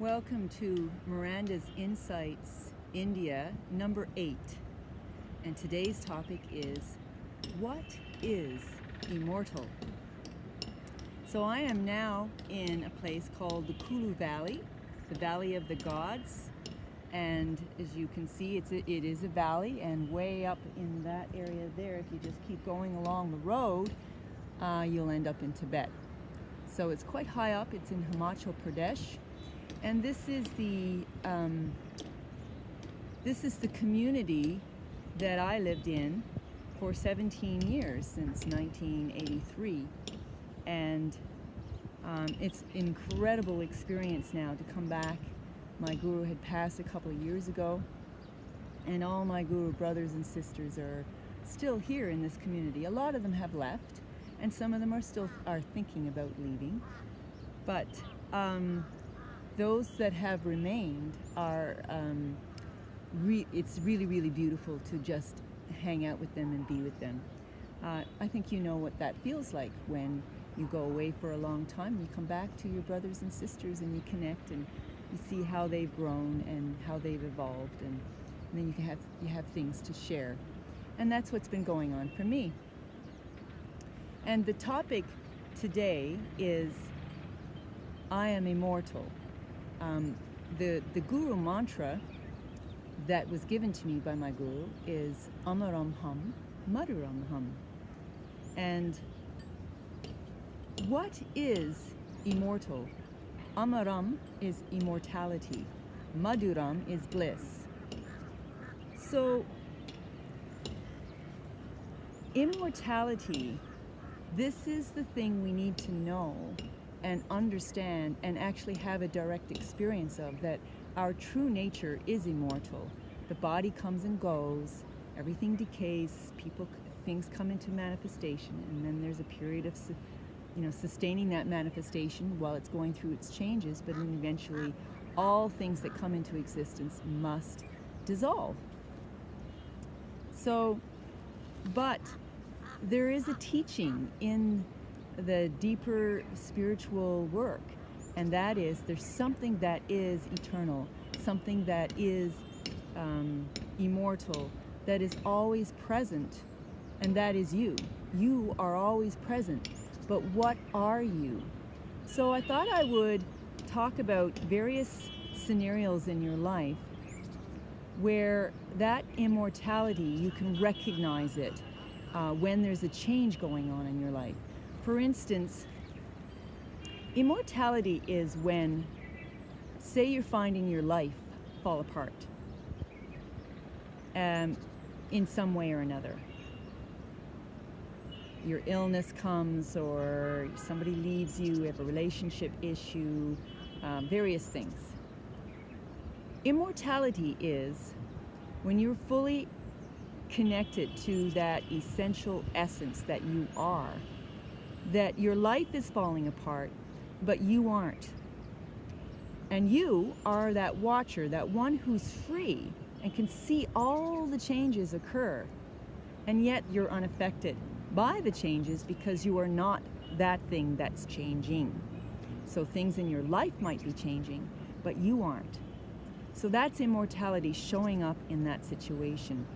Welcome to Miranda's Insights India number 8. And today's topic is, what is Immortal? So I am now in a place called the Kullu Valley, the Valley of the Gods. And as you can see, it is a valley, and way up in that area there, if you just keep going along the road, you'll end up in Tibet. So it's quite high up. It's in Himachal, Pradesh. And this is the community that I lived in for 17 years, since 1983. And it's an incredible experience now to come back. My guru had passed a couple of years ago, and all my guru brothers and sisters are still here in this community. A lot of them have left, and some of them are still thinking about leaving. But those that have remained are, it's really, really beautiful to just hang out with them and be with them. I think you know what that feels like when you go away for a long time. You come back to your brothers and sisters and you connect, and you see how they've grown and how they've evolved, and then you have things to share. And that's what's been going on for me. And the topic today is, I am immortal. The guru mantra that was given to me by my guru is Amaram Hum, Madhuram Hum. And what is immortal? Amaram is immortality. Madhuram is bliss. So, immortality, this is the thing we need to know and understand and actually have a direct experience of, that our true nature is immortal. The body comes and goes, everything decays, things come into manifestation, and then there's a period of sustaining that manifestation while it's going through its changes, but then eventually all things that come into existence must dissolve. So, but there is a teaching in the deeper spiritual work, and that is, there's something that is eternal, something that is immortal, that is always present, and that is you. You are always present. But what are you? So I thought I would talk about various scenarios in your life where that immortality, you can recognize it when there's a change going on in your life. For instance, immortality is when, say you're finding your life fall apart in some way or another. Your illness comes, or somebody leaves you, you have a relationship issue, various things. Immortality is when you're fully connected to that essential essence that you are, that your life is falling apart, but you aren't. And you are that watcher, that one who's free and can see all the changes occur, and yet you're unaffected by the changes because you are not that thing that's changing. So things in your life might be changing, but you aren't. So that's immortality showing up in that situation.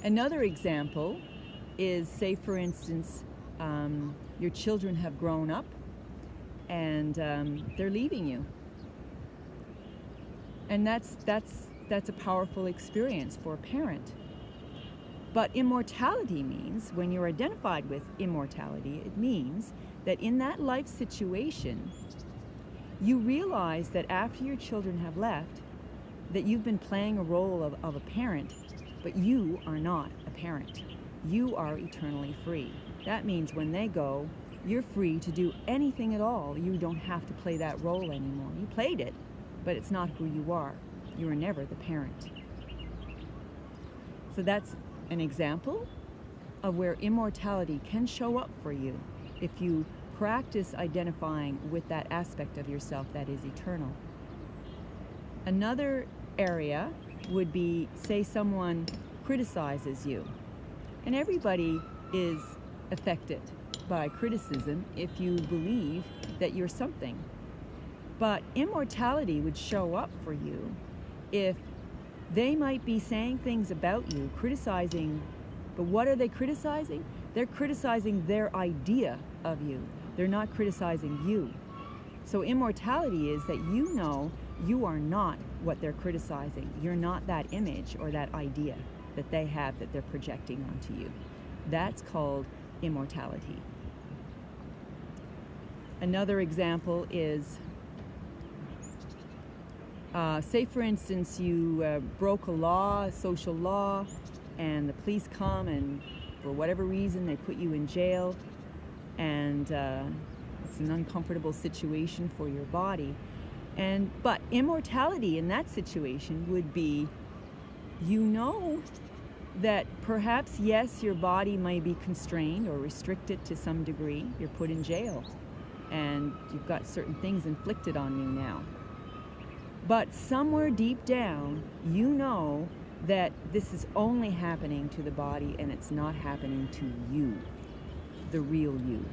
Another example is, say for instance, your children have grown up and they're leaving you. And that's a powerful experience for a parent. But immortality means, when you're identified with immortality, it means that in that life situation, you realize that after your children have left, that you've been playing a role of a parent, but you are not a parent. You are eternally free. That means when they go, you're free to do anything at all. You don't have to play that role anymore. You played it, but it's not who you are. You were never the parent. So that's an example of where immortality can show up for you if you practice identifying with that aspect of yourself that is eternal. Another area would be, say someone criticizes you. And everybody is affected by criticism if you believe that you're something. But immortality would show up for you if they might be saying things about you, criticizing, but what are they criticizing? They're criticizing their idea of you. They're not criticizing you. So immortality is that you know you are not what they're criticizing. You're not that image or that idea that they have that they're projecting onto you. That's called immortality. Another example is, say for instance you broke a law, a social law, and the police come and for whatever reason they put you in jail, and it's an uncomfortable situation for your body. But immortality in that situation would be, you know that perhaps, yes, your body may be constrained or restricted to some degree. You're put in jail and you've got certain things inflicted on you now. But somewhere deep down, you know that this is only happening to the body and it's not happening to you, the real you.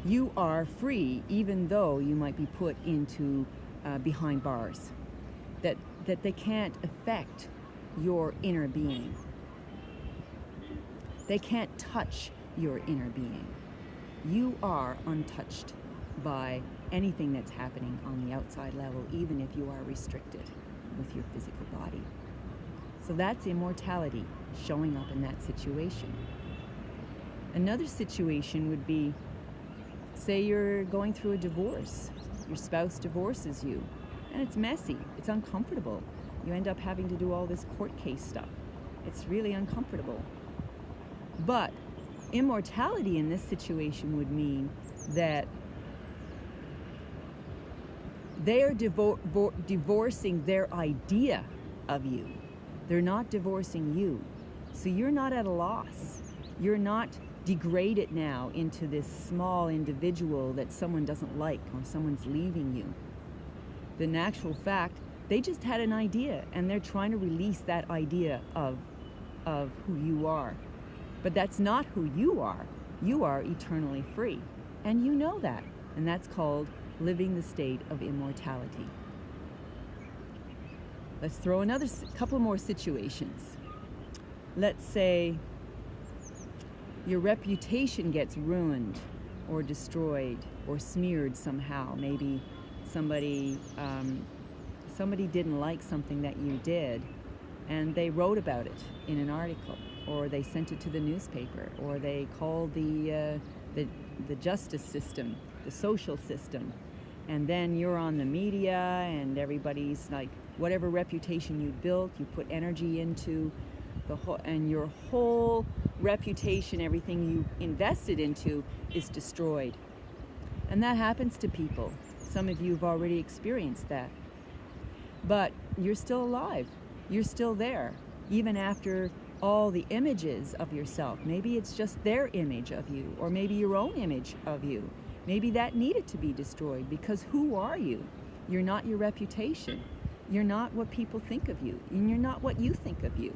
You are free, even though you might be put into behind bars, that they can't affect your inner being. They can't touch your inner being. You are untouched by anything that's happening on the outside level, even if you are restricted with your physical body. So that's immortality showing up in that situation. Another situation would be, say you're going through a divorce. Your spouse divorces you, and it's messy, it's uncomfortable. You end up having to do all this court case stuff. It's really uncomfortable. But immortality in this situation would mean that they are divorcing their idea of you. They're not divorcing you. So you're not at a loss. You're not degraded now into this small individual that someone doesn't like or someone's leaving you. In actual fact, they just had an idea and they're trying to release that idea of who you are. But that's not who you are. You are eternally free. And you know that. And that's called living the state of immortality. Let's throw another couple more situations. Let's say your reputation gets ruined or destroyed or smeared somehow. Maybe somebody didn't like something that you did and they wrote about it in an article, or they sent it to the newspaper, or they called the justice system, the social system, and then you're on the media and everybody's like, whatever reputation you built, you put energy into the whole, and your whole reputation, everything you invested into, is destroyed. And that happens to people. Some of you have already experienced that. But you're still alive. You're still there, even after all the images of yourself. Maybe it's just their image of you, or maybe your own image of you. Maybe that needed to be destroyed, because who are you? You're not your reputation. You're not what people think of you, and you're not what you think of you.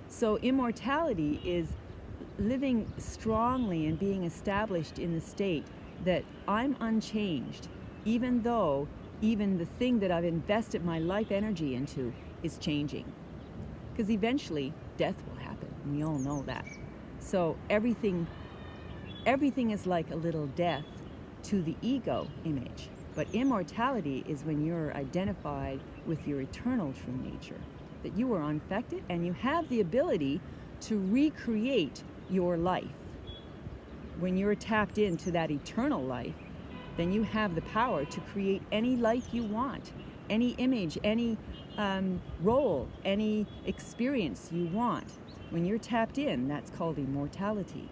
So immortality is living strongly and being established in the state that I'm unchanged, even though even the thing that I've invested my life energy into is changing. Because eventually death will happen. We all know that. So everything is like a little death to the ego image. But immortality is when you're identified with your eternal true nature, that you are unaffected and you have the ability to recreate your life. When you're tapped into that eternal life, then you have the power to create any life you want, any image, any role, any experience you want. When you're tapped in, that's called immortality.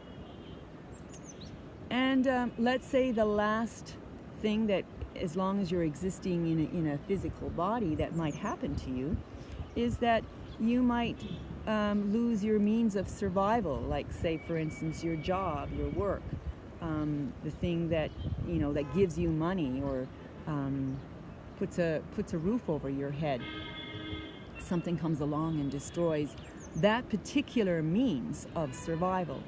And let's say the last thing that, as long as you're existing in a physical body, that might happen to you, is that you might lose your means of survival, like, say, for instance, your job, your work, the thing that, that gives you money, or puts a roof over your head. Something comes along and destroys that particular means of survival.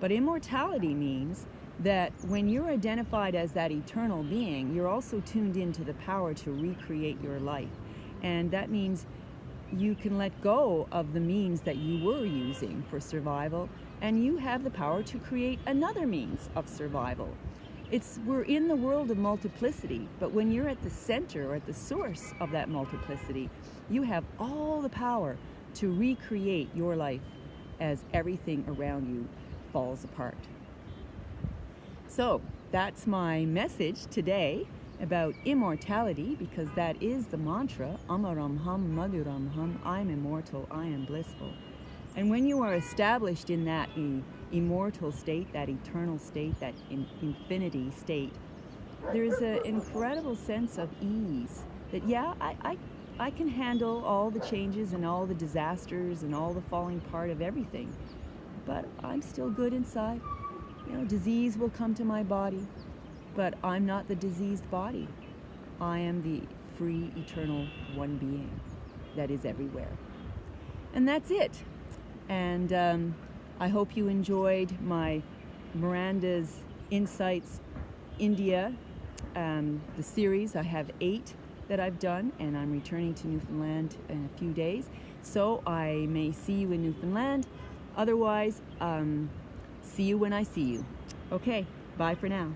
But immortality means that when you're identified as that eternal being, you're also tuned into the power to recreate your life. And that means you can let go of the means that you were using for survival, and you have the power to create another means of survival. We're in the world of multiplicity, but when you're at the center or at the source of that multiplicity, you have all the power to recreate your life as everything around you falls apart. So that's my message today about immortality, because that is the mantra, Amaram Hum Madhuram Hum, I'm immortal, I am blissful. And when you are established in that immortal state, that eternal state, that infinity state, there's an incredible sense of ease that, yeah, I can handle all the changes and all the disasters and all the falling apart of everything, but I'm still good inside. Disease will come to my body, but I'm not the diseased body. I am the free, eternal one being that is everywhere. And that's it. And I hope you enjoyed my Miranda's Insights India, the series. I have 8 that I've done, and I'm returning to Newfoundland in a few days. So I may see you in Newfoundland. Otherwise, see you when I see you. Okay, bye for now.